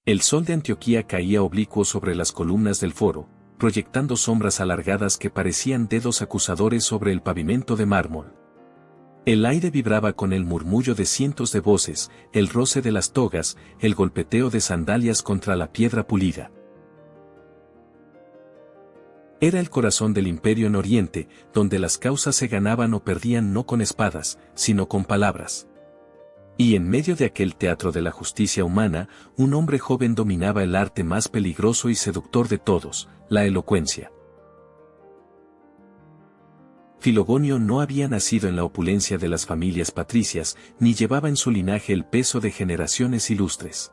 El sol de Antioquía caía oblicuo sobre las columnas del foro, proyectando sombras alargadas que parecían dedos acusadores sobre el pavimento de mármol. El aire vibraba con el murmullo de cientos de voces, el roce de las togas, el golpeteo de sandalias contra la piedra pulida. Era el corazón del imperio en Oriente, donde las causas se ganaban o perdían no con espadas, sino con palabras. Y en medio de aquel teatro de la justicia humana, un hombre joven dominaba el arte más peligroso y seductor de todos, la elocuencia. Filogonio no había nacido en la opulencia de las familias patricias, ni llevaba en su linaje el peso de generaciones ilustres.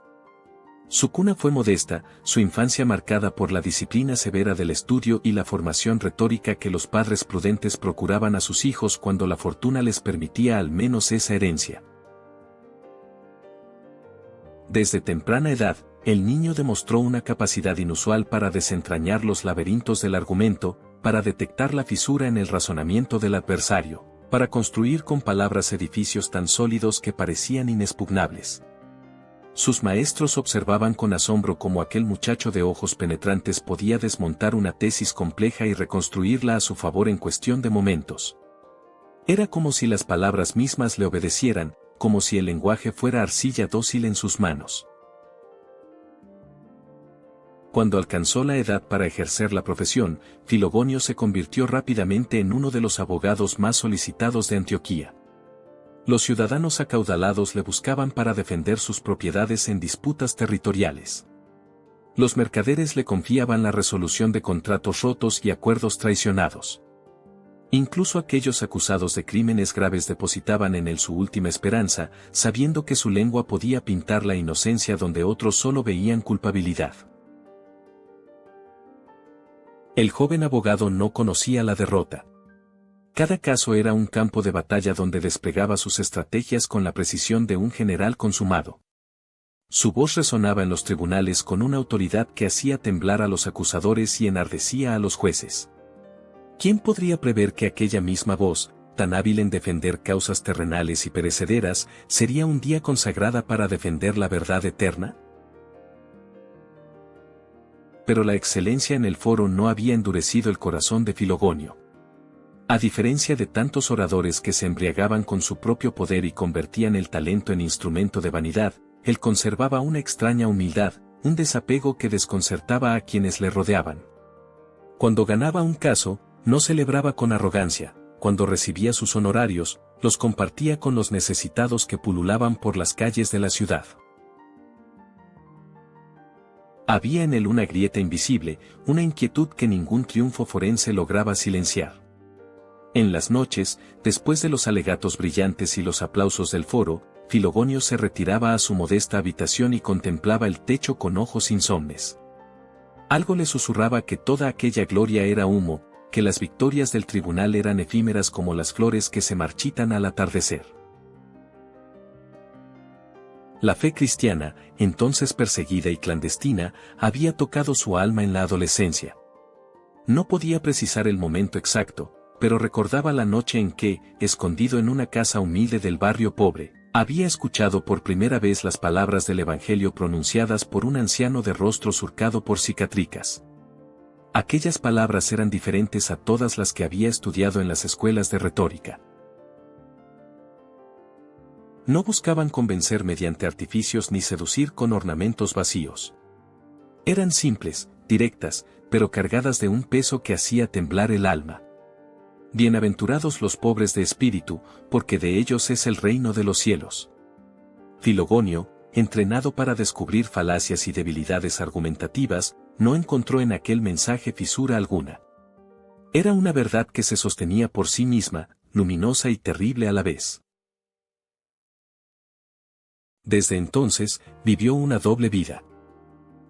Su cuna fue modesta, su infancia marcada por la disciplina severa del estudio y la formación retórica que los padres prudentes procuraban a sus hijos cuando la fortuna les permitía al menos esa herencia. Desde temprana edad, el niño demostró una capacidad inusual para desentrañar los laberintos del argumento, para detectar la fisura en el razonamiento del adversario, para construir con palabras edificios tan sólidos que parecían inexpugnables. Sus maestros observaban con asombro cómo aquel muchacho de ojos penetrantes podía desmontar una tesis compleja y reconstruirla a su favor en cuestión de momentos. Era como si las palabras mismas le obedecieran, como si el lenguaje fuera arcilla dócil en sus manos. Cuando alcanzó la edad para ejercer la profesión, Filogonio se convirtió rápidamente en uno de los abogados más solicitados de Antioquía. Los ciudadanos acaudalados le buscaban para defender sus propiedades en disputas territoriales. Los mercaderes le confiaban la resolución de contratos rotos y acuerdos traicionados. Incluso aquellos acusados de crímenes graves depositaban en él su última esperanza, sabiendo que su lengua podía pintar la inocencia donde otros solo veían culpabilidad. El joven abogado no conocía la derrota. Cada caso era un campo de batalla donde desplegaba sus estrategias con la precisión de un general consumado. Su voz resonaba en los tribunales con una autoridad que hacía temblar a los acusadores y enardecía a los jueces. ¿Quién podría prever que aquella misma voz, tan hábil en defender causas terrenales y perecederas, sería un día consagrada para defender la verdad eterna? Pero la excelencia en el foro no había endurecido el corazón de Filogonio. A diferencia de tantos oradores que se embriagaban con su propio poder y convertían el talento en instrumento de vanidad, él conservaba una extraña humildad, un desapego que desconcertaba a quienes le rodeaban. Cuando ganaba un caso, no celebraba con arrogancia, cuando recibía sus honorarios, los compartía con los necesitados que pululaban por las calles de la ciudad. Había en él una grieta invisible, una inquietud que ningún triunfo forense lograba silenciar. En las noches, después de los alegatos brillantes y los aplausos del foro, Filogonio se retiraba a su modesta habitación y contemplaba el techo con ojos insomnes. Algo le susurraba que toda aquella gloria era humo, que las victorias del tribunal eran efímeras como las flores que se marchitan al atardecer. La fe cristiana, entonces perseguida y clandestina, había tocado su alma en la adolescencia. No podía precisar el momento exacto, pero recordaba la noche en que, escondido en una casa humilde del barrio pobre, había escuchado por primera vez las palabras del Evangelio pronunciadas por un anciano de rostro surcado por cicatricas. Aquellas palabras eran diferentes a todas las que había estudiado en las escuelas de retórica. No buscaban convencer mediante artificios ni seducir con ornamentos vacíos. Eran simples, directas, pero cargadas de un peso que hacía temblar el alma. Bienaventurados los pobres de espíritu, porque de ellos es el reino de los cielos. Filogonio, entrenado para descubrir falacias y debilidades argumentativas, no encontró en aquel mensaje fisura alguna. Era una verdad que se sostenía por sí misma, luminosa y terrible a la vez. Desde entonces, vivió una doble vida.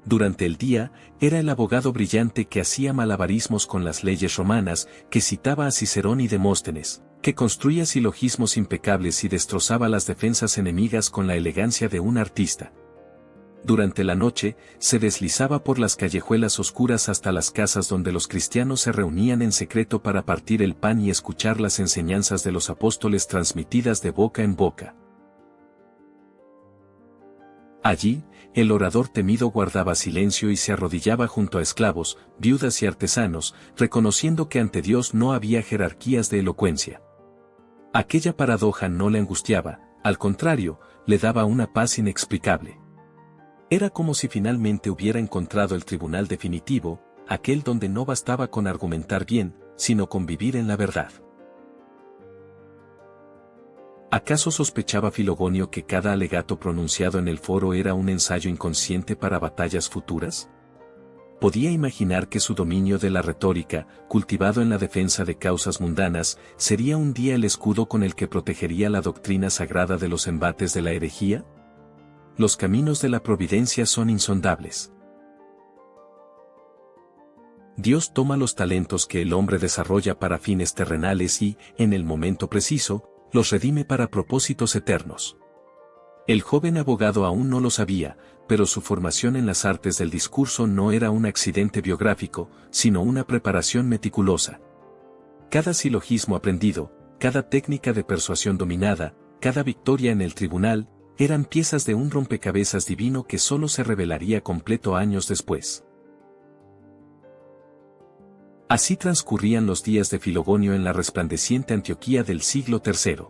Durante el día, era el abogado brillante que hacía malabarismos con las leyes romanas, que citaba a Cicerón y Demóstenes, que construía silogismos impecables y destrozaba las defensas enemigas con la elegancia de un artista. Durante la noche, se deslizaba por las callejuelas oscuras hasta las casas donde los cristianos se reunían en secreto para partir el pan y escuchar las enseñanzas de los apóstoles transmitidas de boca en boca. Allí, el orador temido guardaba silencio y se arrodillaba junto a esclavos, viudas y artesanos, reconociendo que ante Dios no había jerarquías de elocuencia. Aquella paradoja no le angustiaba, al contrario, le daba una paz inexplicable. Era como si finalmente hubiera encontrado el tribunal definitivo, aquel donde no bastaba con argumentar bien, sino con vivir en la verdad. ¿Acaso sospechaba Filogonio que cada alegato pronunciado en el foro era un ensayo inconsciente para batallas futuras? Podía imaginar que su dominio de la retórica, cultivado en la defensa de causas mundanas, sería un día el escudo con el que protegería la doctrina sagrada de los embates de la herejía. Los caminos de la providencia son insondables. Dios toma los talentos que el hombre desarrolla para fines terrenales y, en el momento preciso, los redime para propósitos eternos. El joven abogado aún no lo sabía, pero su formación en las artes del discurso no era un accidente biográfico, sino una preparación meticulosa. Cada silogismo aprendido, cada técnica de persuasión dominada, cada victoria en el tribunal, eran piezas de un rompecabezas divino que solo se revelaría completo años después. Así transcurrían los días de Filogonio en la resplandeciente Antioquía del siglo III.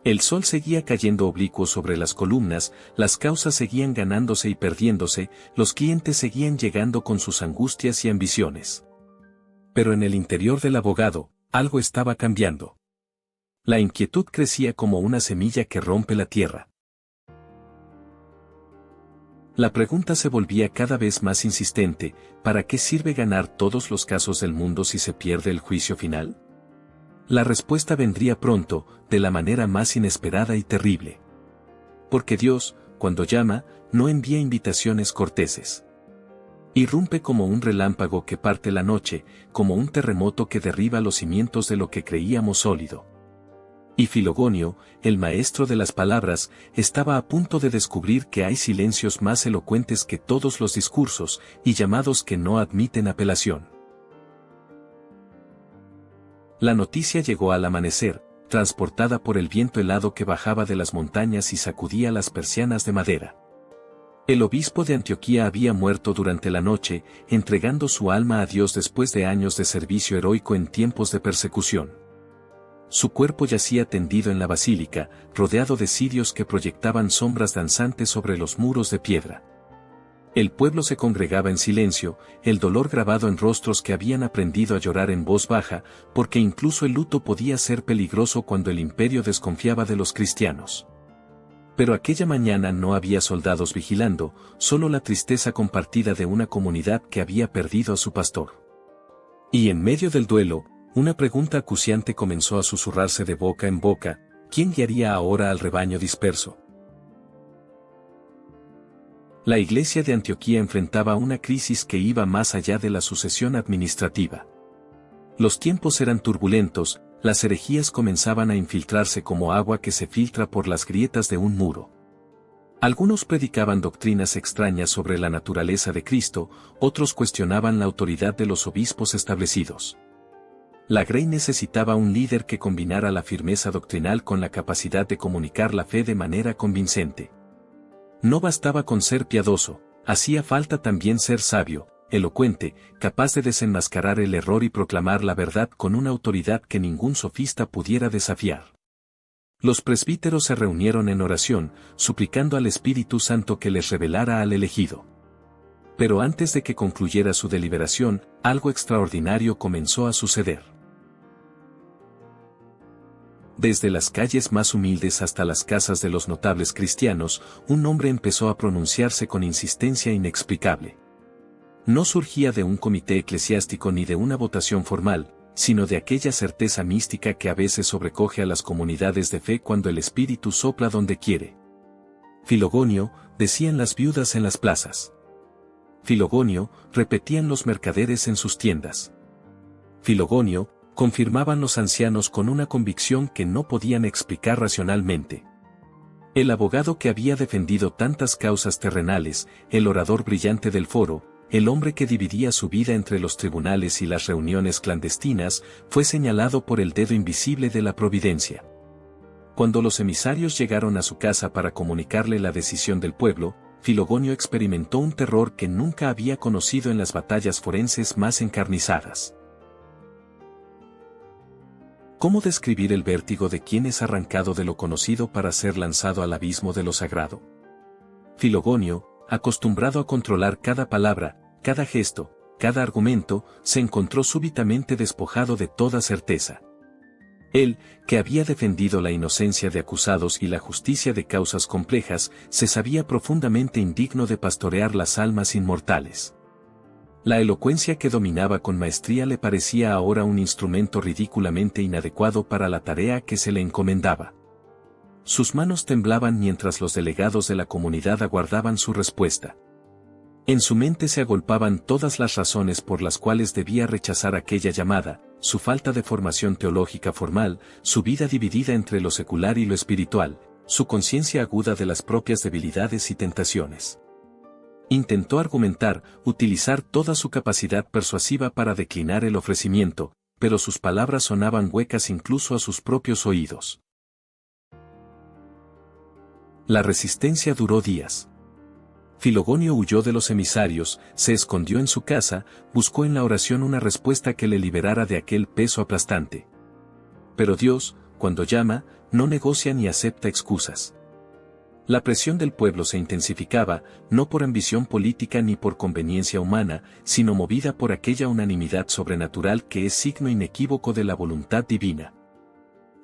El sol seguía cayendo oblicuo sobre las columnas, las causas seguían ganándose y perdiéndose, los clientes seguían llegando con sus angustias y ambiciones. Pero en el interior del abogado, algo estaba cambiando. La inquietud crecía como una semilla que rompe la tierra. La pregunta se volvía cada vez más insistente: ¿para qué sirve ganar todos los casos del mundo si se pierde el juicio final? La respuesta vendría pronto, de la manera más inesperada y terrible. Porque Dios, cuando llama, no envía invitaciones corteses. Irrumpe como un relámpago que parte la noche, como un terremoto que derriba los cimientos de lo que creíamos sólido. Y Filogonio, el maestro de las palabras, estaba a punto de descubrir que hay silencios más elocuentes que todos los discursos, y llamados que no admiten apelación. La noticia llegó al amanecer, transportada por el viento helado que bajaba de las montañas y sacudía las persianas de madera. El obispo de Antioquía había muerto durante la noche, entregando su alma a Dios después de años de servicio heroico en tiempos de persecución. Su cuerpo yacía tendido en la basílica, rodeado de cirios que proyectaban sombras danzantes sobre los muros de piedra. El pueblo se congregaba en silencio, el dolor grabado en rostros que habían aprendido a llorar en voz baja, porque incluso el luto podía ser peligroso cuando el imperio desconfiaba de los cristianos. Pero aquella mañana no había soldados vigilando, solo la tristeza compartida de una comunidad que había perdido a su pastor. Y en medio del duelo, una pregunta acuciante comenzó a susurrarse de boca en boca: ¿quién guiaría ahora al rebaño disperso? La iglesia de Antioquía enfrentaba una crisis que iba más allá de la sucesión administrativa. Los tiempos eran turbulentos, las herejías comenzaban a infiltrarse como agua que se filtra por las grietas de un muro. Algunos predicaban doctrinas extrañas sobre la naturaleza de Cristo, otros cuestionaban la autoridad de los obispos establecidos. La Grey necesitaba un líder que combinara la firmeza doctrinal con la capacidad de comunicar la fe de manera convincente. No bastaba con ser piadoso, hacía falta también ser sabio, elocuente, capaz de desenmascarar el error y proclamar la verdad con una autoridad que ningún sofista pudiera desafiar. Los presbíteros se reunieron en oración, suplicando al Espíritu Santo que les revelara al elegido. Pero antes de que concluyera su deliberación, algo extraordinario comenzó a suceder. Desde las calles más humildes hasta las casas de los notables cristianos, un nombre empezó a pronunciarse con insistencia inexplicable. No surgía de un comité eclesiástico ni de una votación formal, sino de aquella certeza mística que a veces sobrecoge a las comunidades de fe cuando el Espíritu sopla donde quiere. Filogonio, decían las viudas en las plazas. Filogonio, repetían los mercaderes en sus tiendas. Filogonio, confirmaban los ancianos con una convicción que no podían explicar racionalmente. El abogado que había defendido tantas causas terrenales, el orador brillante del foro, el hombre que dividía su vida entre los tribunales y las reuniones clandestinas, fue señalado por el dedo invisible de la providencia. Cuando los emisarios llegaron a su casa para comunicarle la decisión del pueblo, Filogonio experimentó un terror que nunca había conocido en las batallas forenses más encarnizadas. ¿Cómo describir el vértigo de quien es arrancado de lo conocido para ser lanzado al abismo de lo sagrado? Filogonio, acostumbrado a controlar cada palabra, cada gesto, cada argumento, se encontró súbitamente despojado de toda certeza. Él, que había defendido la inocencia de acusados y la justicia de causas complejas, se sabía profundamente indigno de pastorear las almas inmortales. La elocuencia que dominaba con maestría le parecía ahora un instrumento ridículamente inadecuado para la tarea que se le encomendaba. Sus manos temblaban mientras los delegados de la comunidad aguardaban su respuesta. En su mente se agolpaban todas las razones por las cuales debía rechazar aquella llamada: su falta de formación teológica formal, su vida dividida entre lo secular y lo espiritual, su conciencia aguda de las propias debilidades y tentaciones. Intentó argumentar, utilizar toda su capacidad persuasiva para declinar el ofrecimiento, pero sus palabras sonaban huecas incluso a sus propios oídos. La resistencia duró días. Filogonio huyó de los emisarios, se escondió en su casa, buscó en la oración una respuesta que le liberara de aquel peso aplastante. Pero Dios, cuando llama, no negocia ni acepta excusas. La presión del pueblo se intensificaba, no por ambición política ni por conveniencia humana, sino movida por aquella unanimidad sobrenatural que es signo inequívoco de la voluntad divina.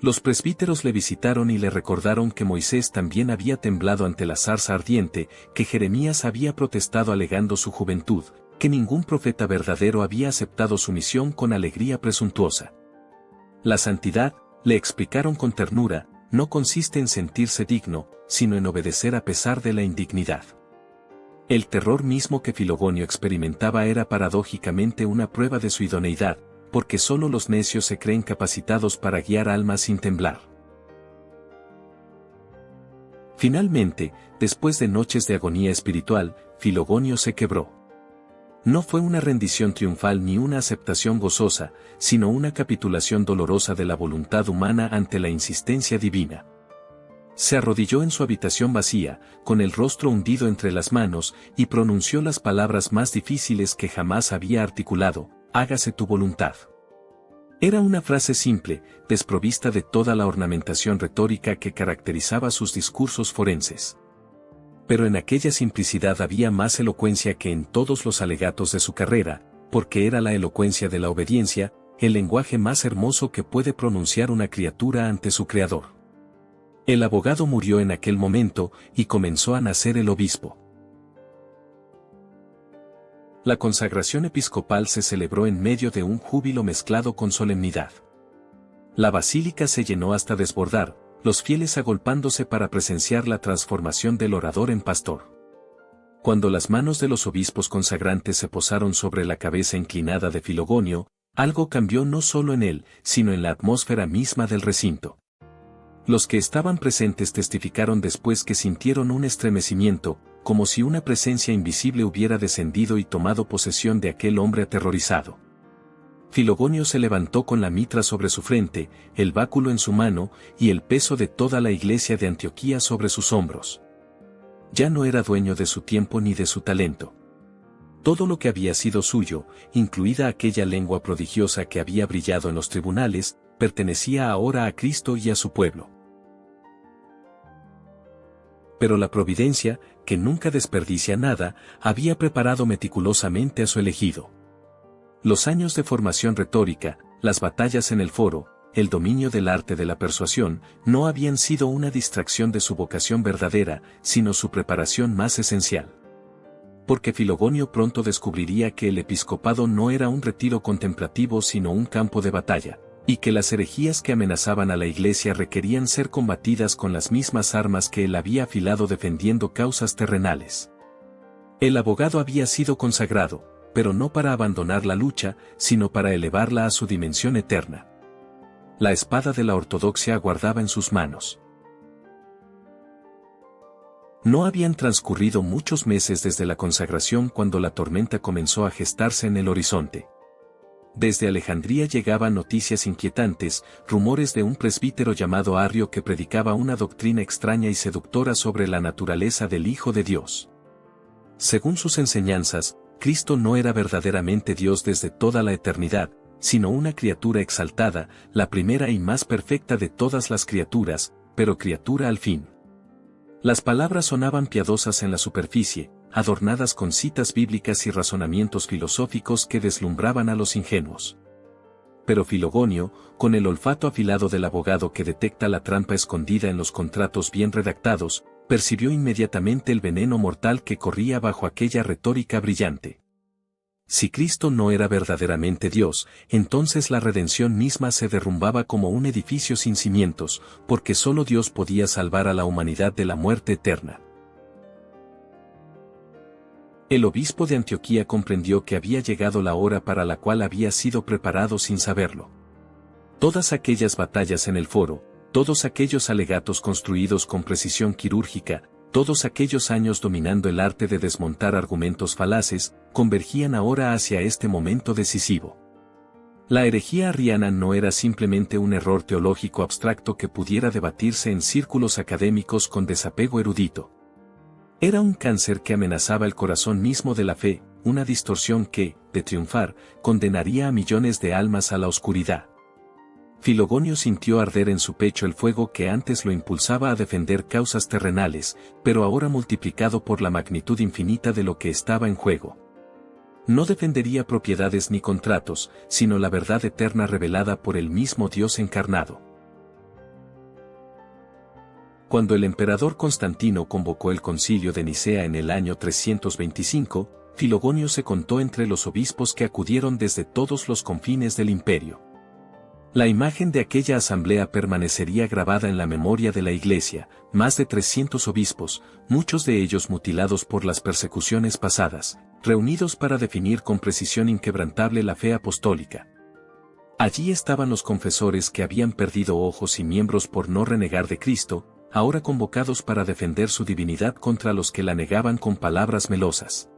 Los presbíteros le visitaron y le recordaron que Moisés también había temblado ante la zarza ardiente, que Jeremías había protestado alegando su juventud, que ningún profeta verdadero había aceptado su misión con alegría presuntuosa. La santidad, le explicaron con ternura, no consiste en sentirse digno, sino en obedecer a pesar de la indignidad. El terror mismo que Filogonio experimentaba era paradójicamente una prueba de su idoneidad, porque solo los necios se creen capacitados para guiar almas sin temblar. Finalmente, después de noches de agonía espiritual, Filogonio se quebró. No fue una rendición triunfal ni una aceptación gozosa, sino una capitulación dolorosa de la voluntad humana ante la insistencia divina. Se arrodilló en su habitación vacía, con el rostro hundido entre las manos, y pronunció las palabras más difíciles que jamás había articulado: hágase tu voluntad. Era una frase simple, desprovista de toda la ornamentación retórica que caracterizaba sus discursos forenses. Pero en aquella simplicidad había más elocuencia que en todos los alegatos de su carrera, porque era la elocuencia de la obediencia, el lenguaje más hermoso que puede pronunciar una criatura ante su Creador. El abogado murió en aquel momento, y comenzó a nacer el obispo. La consagración episcopal se celebró en medio de un júbilo mezclado con solemnidad. La basílica se llenó hasta desbordar, los fieles agolpándose para presenciar la transformación del orador en pastor. Cuando las manos de los obispos consagrantes se posaron sobre la cabeza inclinada de Filogonio, algo cambió no solo en él, sino en la atmósfera misma del recinto. Los que estaban presentes testificaron después que sintieron un estremecimiento, como si una presencia invisible hubiera descendido y tomado posesión de aquel hombre aterrorizado. Filogonio se levantó con la mitra sobre su frente, el báculo en su mano, y el peso de toda la iglesia de Antioquía sobre sus hombros. Ya no era dueño de su tiempo ni de su talento. Todo lo que había sido suyo, incluida aquella lengua prodigiosa que había brillado en los tribunales, pertenecía ahora a Cristo y a su pueblo. Pero la providencia, que nunca desperdicia nada, había preparado meticulosamente a su elegido. Los años de formación retórica, las batallas en el foro, el dominio del arte de la persuasión, no habían sido una distracción de su vocación verdadera, sino su preparación más esencial. Porque Filogonio pronto descubriría que el episcopado no era un retiro contemplativo sino un campo de batalla, y que las herejías que amenazaban a la Iglesia requerían ser combatidas con las mismas armas que él había afilado defendiendo causas terrenales. El abogado había sido consagrado, pero no para abandonar la lucha, sino para elevarla a su dimensión eterna. La espada de la ortodoxia aguardaba en sus manos. No habían transcurrido muchos meses desde la consagración cuando la tormenta comenzó a gestarse en el horizonte. Desde Alejandría llegaban noticias inquietantes, rumores de un presbítero llamado Arrio que predicaba una doctrina extraña y seductora sobre la naturaleza del Hijo de Dios. Según sus enseñanzas, Cristo no era verdaderamente Dios desde toda la eternidad, sino una criatura exaltada, la primera y más perfecta de todas las criaturas, pero criatura al fin. Las palabras sonaban piadosas en la superficie, adornadas con citas bíblicas y razonamientos filosóficos que deslumbraban a los ingenuos. Pero Filogonio, con el olfato afilado del abogado que detecta la trampa escondida en los contratos bien redactados, percibió inmediatamente el veneno mortal que corría bajo aquella retórica brillante. Si Cristo no era verdaderamente Dios, entonces la redención misma se derrumbaba como un edificio sin cimientos, porque solo Dios podía salvar a la humanidad de la muerte eterna. El obispo de Antioquía comprendió que había llegado la hora para la cual había sido preparado sin saberlo. Todas aquellas batallas en el foro, todos aquellos alegatos construidos con precisión quirúrgica, todos aquellos años dominando el arte de desmontar argumentos falaces, convergían ahora hacia este momento decisivo. La herejía arriana no era simplemente un error teológico abstracto que pudiera debatirse en círculos académicos con desapego erudito. Era un cáncer que amenazaba el corazón mismo de la fe, una distorsión que, de triunfar, condenaría a millones de almas a la oscuridad. Filogonio sintió arder en su pecho el fuego que antes lo impulsaba a defender causas terrenales, pero ahora multiplicado por la magnitud infinita de lo que estaba en juego. No defendería propiedades ni contratos, sino la verdad eterna revelada por el mismo Dios encarnado. Cuando el emperador Constantino convocó el concilio de Nicea en el año 325, Filogonio se contó entre los obispos que acudieron desde todos los confines del imperio. La imagen de aquella asamblea permanecería grabada en la memoria de la Iglesia, más de 300 obispos, muchos de ellos mutilados por las persecuciones pasadas, reunidos para definir con precisión inquebrantable la fe apostólica. Allí estaban los confesores que habían perdido ojos y miembros por no renegar de Cristo, ahora convocados para defender su divinidad contra los que la negaban con palabras melosas.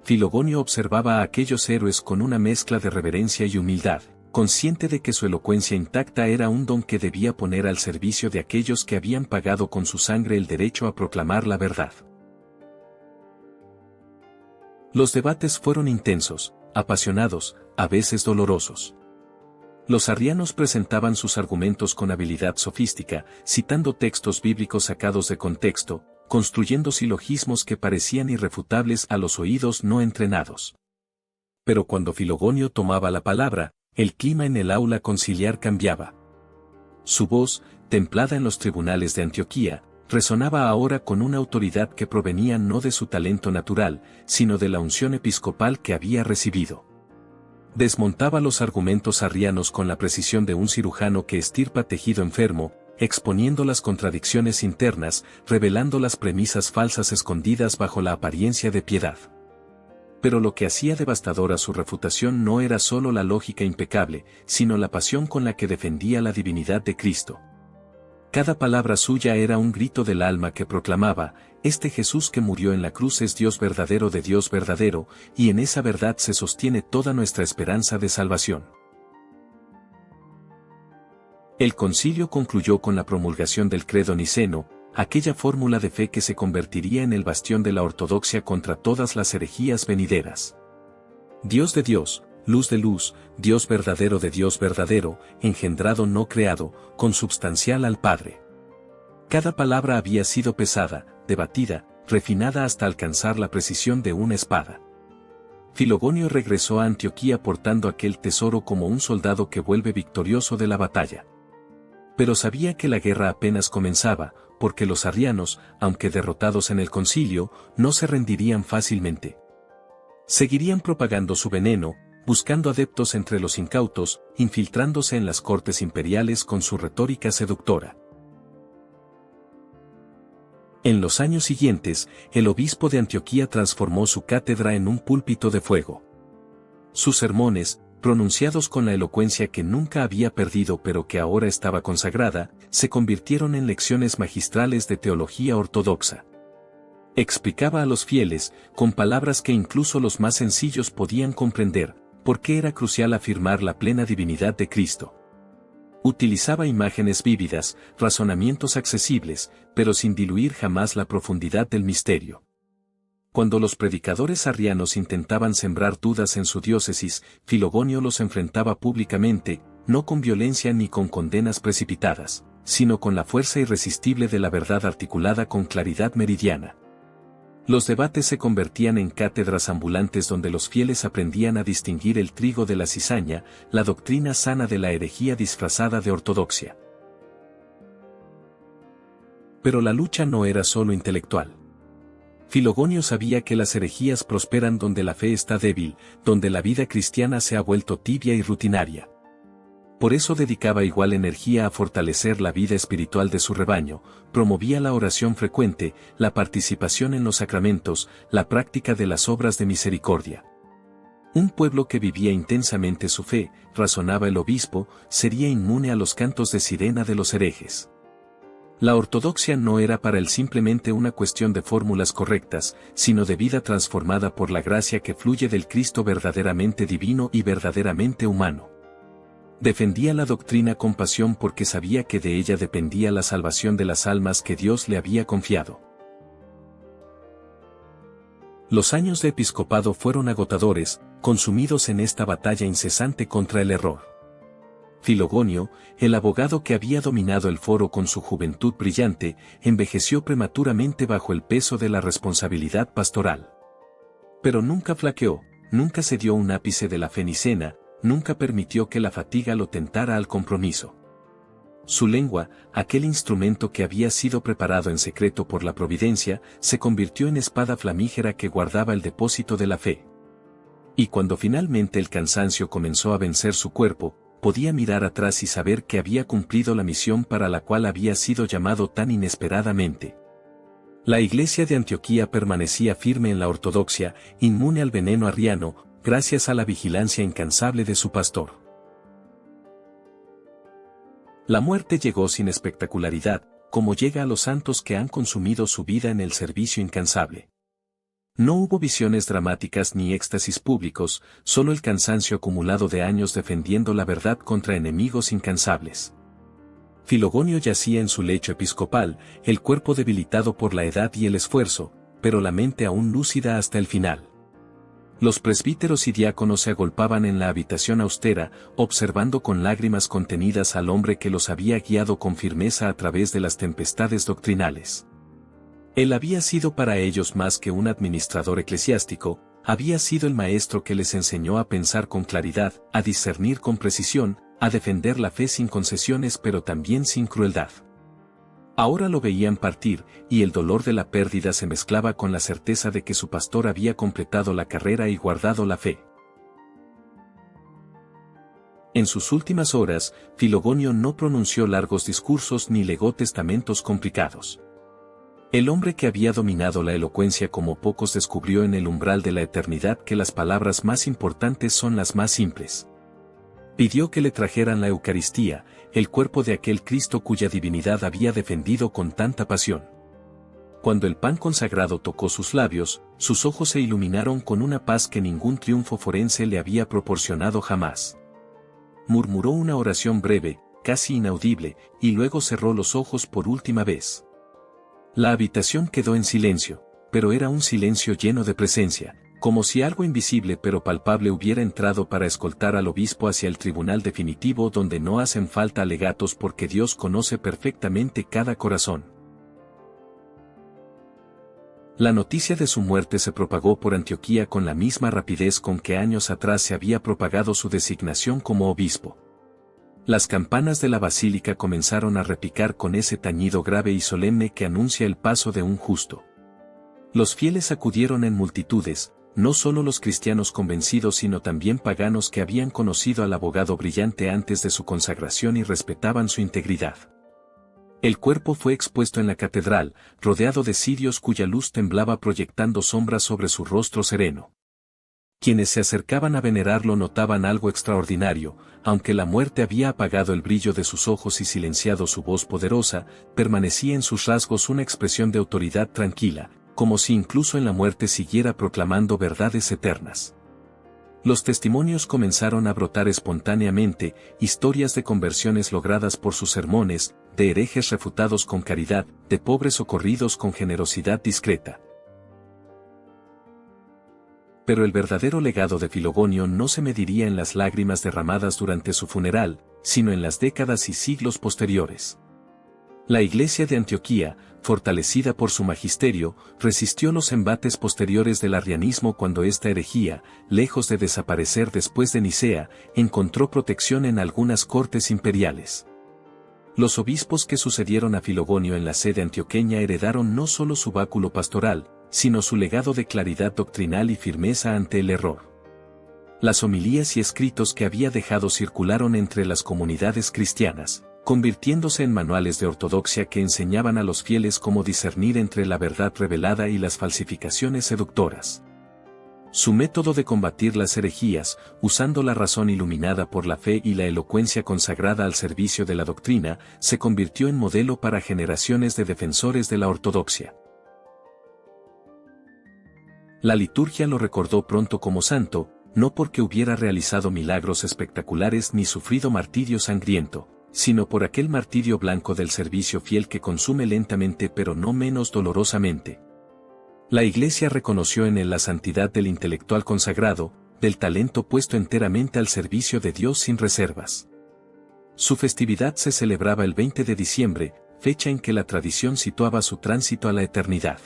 Filogonio observaba a aquellos héroes con una mezcla de reverencia y humildad, consciente de que su elocuencia intacta era un don que debía poner al servicio de aquellos que habían pagado con su sangre el derecho a proclamar la verdad. Los debates fueron intensos, apasionados, a veces dolorosos. Los arrianos presentaban sus argumentos con habilidad sofística, citando textos bíblicos sacados de contexto, construyendo silogismos que parecían irrefutables a los oídos no entrenados. Pero cuando Filogonio tomaba la palabra, el clima en el aula conciliar cambiaba. Su voz, templada en los tribunales de Antioquía, resonaba ahora con una autoridad que provenía no de su talento natural, sino de la unción episcopal que había recibido. Desmontaba los argumentos arrianos con la precisión de un cirujano que estirpa tejido enfermo, exponiendo las contradicciones internas, revelando las premisas falsas escondidas bajo la apariencia de piedad. Pero lo que hacía devastadora su refutación no era solo la lógica impecable, sino la pasión con la que defendía la divinidad de Cristo. Cada palabra suya era un grito del alma que proclamaba, este Jesús que murió en la cruz es Dios verdadero de Dios verdadero, y en esa verdad se sostiene toda nuestra esperanza de salvación. El concilio concluyó con la promulgación del credo niceno, aquella fórmula de fe que se convertiría en el bastión de la ortodoxia contra todas las herejías venideras. Dios de Dios, luz de luz, Dios verdadero de Dios verdadero, engendrado no creado, consubstancial al Padre. Cada palabra había sido pesada, debatida, refinada hasta alcanzar la precisión de una espada. Filogonio regresó a Antioquía portando aquel tesoro como un soldado que vuelve victorioso de la batalla. Pero sabía que la guerra apenas comenzaba, porque los arrianos, aunque derrotados en el concilio, no se rendirían fácilmente. Seguirían propagando su veneno, buscando adeptos entre los incautos, infiltrándose en las cortes imperiales con su retórica seductora. En los años siguientes, el obispo de Antioquía transformó su cátedra en un púlpito de fuego. Sus sermones, pronunciados con la elocuencia que nunca había perdido pero que ahora estaba consagrada, se convirtieron en lecciones magistrales de teología ortodoxa. Explicaba a los fieles, con palabras que incluso los más sencillos podían comprender, ¿Por qué era crucial afirmar la plena divinidad de Cristo? Utilizaba imágenes vívidas, razonamientos accesibles, pero sin diluir jamás la profundidad del misterio. Cuando los predicadores arrianos intentaban sembrar dudas en su diócesis, Filogonio los enfrentaba públicamente, no con violencia ni con condenas precipitadas, sino con la fuerza irresistible de la verdad articulada con claridad meridiana. Los debates se convertían en cátedras ambulantes donde los fieles aprendían a distinguir el trigo de la cizaña, la doctrina sana de la herejía disfrazada de ortodoxia. Pero la lucha no era solo intelectual. Filogonio sabía que las herejías prosperan donde la fe está débil, donde la vida cristiana se ha vuelto tibia y rutinaria. Por eso dedicaba igual energía a fortalecer la vida espiritual de su rebaño, promovía la oración frecuente, la participación en los sacramentos, la práctica de las obras de misericordia. Un pueblo que vivía intensamente su fe, razonaba el obispo, sería inmune a los cantos de sirena de los herejes. La ortodoxia no era para él simplemente una cuestión de fórmulas correctas, sino de vida transformada por la gracia que fluye del Cristo verdaderamente divino y verdaderamente humano. Defendía la doctrina con pasión porque sabía que de ella dependía la salvación de las almas que Dios le había confiado. Los años de episcopado fueron agotadores, consumidos en esta batalla incesante contra el error. Filogonio, el abogado que había dominado el foro con su juventud brillante, envejeció prematuramente bajo el peso de la responsabilidad pastoral. Pero nunca flaqueó, nunca cedió un ápice de la fe nicena, nunca permitió que la fatiga lo tentara al compromiso. Su lengua, aquel instrumento que había sido preparado en secreto por la providencia, se convirtió en espada flamígera que guardaba el depósito de la fe. Y cuando finalmente el cansancio comenzó a vencer su cuerpo, podía mirar atrás y saber que había cumplido la misión para la cual había sido llamado tan inesperadamente. La Iglesia de Antioquía permanecía firme en la ortodoxia, inmune al veneno arriano, gracias a la vigilancia incansable de su pastor. La muerte llegó sin espectacularidad, como llega a los santos que han consumido su vida en el servicio incansable. No hubo visiones dramáticas ni éxtasis públicos, solo el cansancio acumulado de años defendiendo la verdad contra enemigos incansables. Filogonio yacía en su lecho episcopal, el cuerpo debilitado por la edad y el esfuerzo, pero la mente aún lúcida hasta el final. Los presbíteros y diáconos se agolpaban en la habitación austera, observando con lágrimas contenidas al hombre que los había guiado con firmeza a través de las tempestades doctrinales. Él había sido para ellos más que un administrador eclesiástico, había sido el maestro que les enseñó a pensar con claridad, a discernir con precisión, a defender la fe sin concesiones pero también sin crueldad. Ahora lo veían partir, y el dolor de la pérdida se mezclaba con la certeza de que su pastor había completado la carrera y guardado la fe. En sus últimas horas, Filogonio no pronunció largos discursos ni legó testamentos complicados. El hombre que había dominado la elocuencia como pocos descubrió en el umbral de la eternidad que las palabras más importantes son las más simples. Pidió que le trajeran la Eucaristía, el cuerpo de aquel Cristo cuya divinidad había defendido con tanta pasión. Cuando el pan consagrado tocó sus labios, sus ojos se iluminaron con una paz que ningún triunfo forense le había proporcionado jamás. Murmuró una oración breve, casi inaudible, y luego cerró los ojos por última vez. La habitación quedó en silencio, pero era un silencio lleno de presencia, como si algo invisible pero palpable hubiera entrado para escoltar al obispo hacia el tribunal definitivo donde no hacen falta alegatos porque Dios conoce perfectamente cada corazón. La noticia de su muerte se propagó por Antioquía con la misma rapidez con que años atrás se había propagado su designación como obispo. Las campanas de la basílica comenzaron a repicar con ese tañido grave y solemne que anuncia el paso de un justo. Los fieles acudieron en multitudes, no solo los cristianos convencidos sino también paganos que habían conocido al abogado brillante antes de su consagración y respetaban su integridad. El cuerpo fue expuesto en la catedral, rodeado de cirios cuya luz temblaba proyectando sombras sobre su rostro sereno. Quienes se acercaban a venerarlo notaban algo extraordinario, aunque la muerte había apagado el brillo de sus ojos y silenciado su voz poderosa, permanecía en sus rasgos una expresión de autoridad tranquila, como si incluso en la muerte siguiera proclamando verdades eternas. Los testimonios comenzaron a brotar espontáneamente, historias de conversiones logradas por sus sermones, de herejes refutados con caridad, de pobres socorridos con generosidad discreta. Pero el verdadero legado de Filogonio no se mediría en las lágrimas derramadas durante su funeral, sino en las décadas y siglos posteriores. La Iglesia de Antioquía, fortalecida por su magisterio, resistió los embates posteriores del arrianismo cuando esta herejía, lejos de desaparecer después de Nicea, encontró protección en algunas cortes imperiales. Los obispos que sucedieron a Filogonio en la sede antioqueña heredaron no solo su báculo pastoral, sino su legado de claridad doctrinal y firmeza ante el error. Las homilías y escritos que había dejado circularon entre las comunidades cristianas, convirtiéndose en manuales de ortodoxia que enseñaban a los fieles cómo discernir entre la verdad revelada y las falsificaciones seductoras. Su método de combatir las herejías, usando la razón iluminada por la fe y la elocuencia consagrada al servicio de la doctrina, se convirtió en modelo para generaciones de defensores de la ortodoxia. La liturgia lo recordó pronto como santo, no porque hubiera realizado milagros espectaculares ni sufrido martirio sangriento, sino por aquel martirio blanco del servicio fiel que consume lentamente pero no menos dolorosamente. La Iglesia reconoció en él la santidad del intelectual consagrado, del talento puesto enteramente al servicio de Dios sin reservas. Su festividad se celebraba el 20 de diciembre, fecha en que la tradición situaba su tránsito a la eternidad.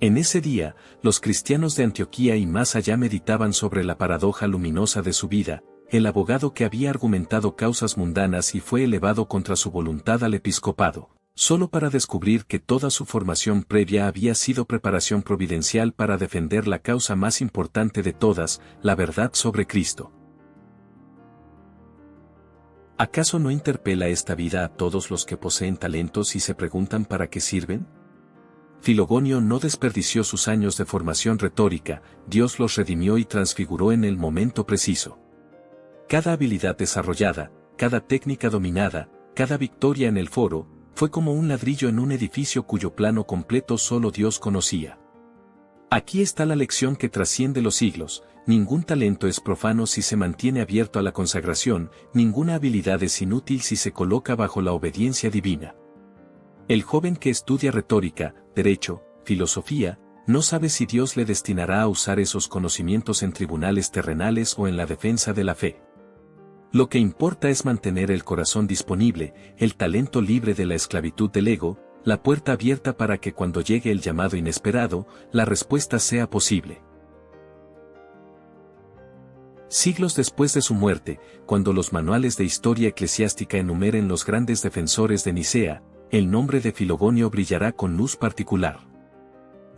En ese día, los cristianos de Antioquía y más allá meditaban sobre la paradoja luminosa de su vida, el abogado que había argumentado causas mundanas y fue elevado contra su voluntad al episcopado, solo para descubrir que toda su formación previa había sido preparación providencial para defender la causa más importante de todas, la verdad sobre Cristo. ¿Acaso no interpela esta vida a todos los que poseen talentos y se preguntan para qué sirven? Filogonio no desperdició sus años de formación retórica, Dios los redimió y transfiguró en el momento preciso. Cada habilidad desarrollada, cada técnica dominada, cada victoria en el foro, fue como un ladrillo en un edificio cuyo plano completo solo Dios conocía. Aquí está la lección que trasciende los siglos: ningún talento es profano si se mantiene abierto a la consagración, ninguna habilidad es inútil si se coloca bajo la obediencia divina. El joven que estudia retórica, derecho, filosofía, no sabe si Dios le destinará a usar esos conocimientos en tribunales terrenales o en la defensa de la fe. Lo que importa es mantener el corazón disponible, el talento libre de la esclavitud del ego, la puerta abierta para que cuando llegue el llamado inesperado, la respuesta sea posible. Siglos después de su muerte, cuando los manuales de historia eclesiástica enumeren los grandes defensores de Nicea, el nombre de Filogonio brillará con luz particular.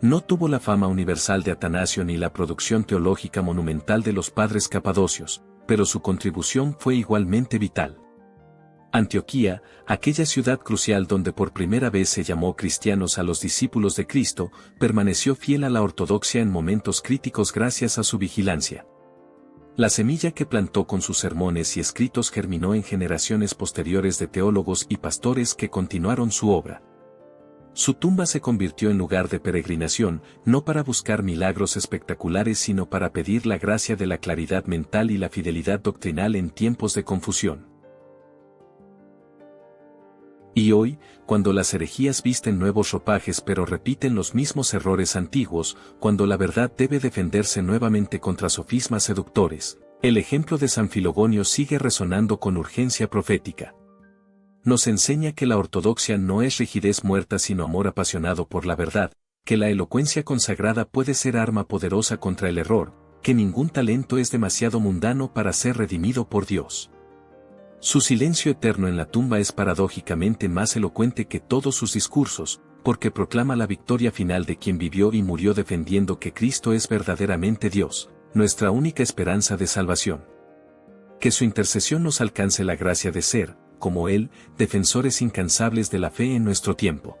No tuvo la fama universal de Atanasio ni la producción teológica monumental de los padres capadocios, pero su contribución fue igualmente vital. Antioquía, aquella ciudad crucial donde por primera vez se llamó cristianos a los discípulos de Cristo, permaneció fiel a la ortodoxia en momentos críticos gracias a su vigilancia. La semilla que plantó con sus sermones y escritos germinó en generaciones posteriores de teólogos y pastores que continuaron su obra. Su tumba se convirtió en lugar de peregrinación, no para buscar milagros espectaculares sino para pedir la gracia de la claridad mental y la fidelidad doctrinal en tiempos de confusión. Y hoy, cuando las herejías visten nuevos ropajes pero repiten los mismos errores antiguos, cuando la verdad debe defenderse nuevamente contra sofismas seductores, el ejemplo de San Filogonio sigue resonando con urgencia profética. Nos enseña que la ortodoxia no es rigidez muerta sino amor apasionado por la verdad, que la elocuencia consagrada puede ser arma poderosa contra el error, que ningún talento es demasiado mundano para ser redimido por Dios. Su silencio eterno en la tumba es paradójicamente más elocuente que todos sus discursos, porque proclama la victoria final de quien vivió y murió defendiendo que Cristo es verdaderamente Dios, nuestra única esperanza de salvación. Que su intercesión nos alcance la gracia de ser, como Él, defensores incansables de la fe en nuestro tiempo.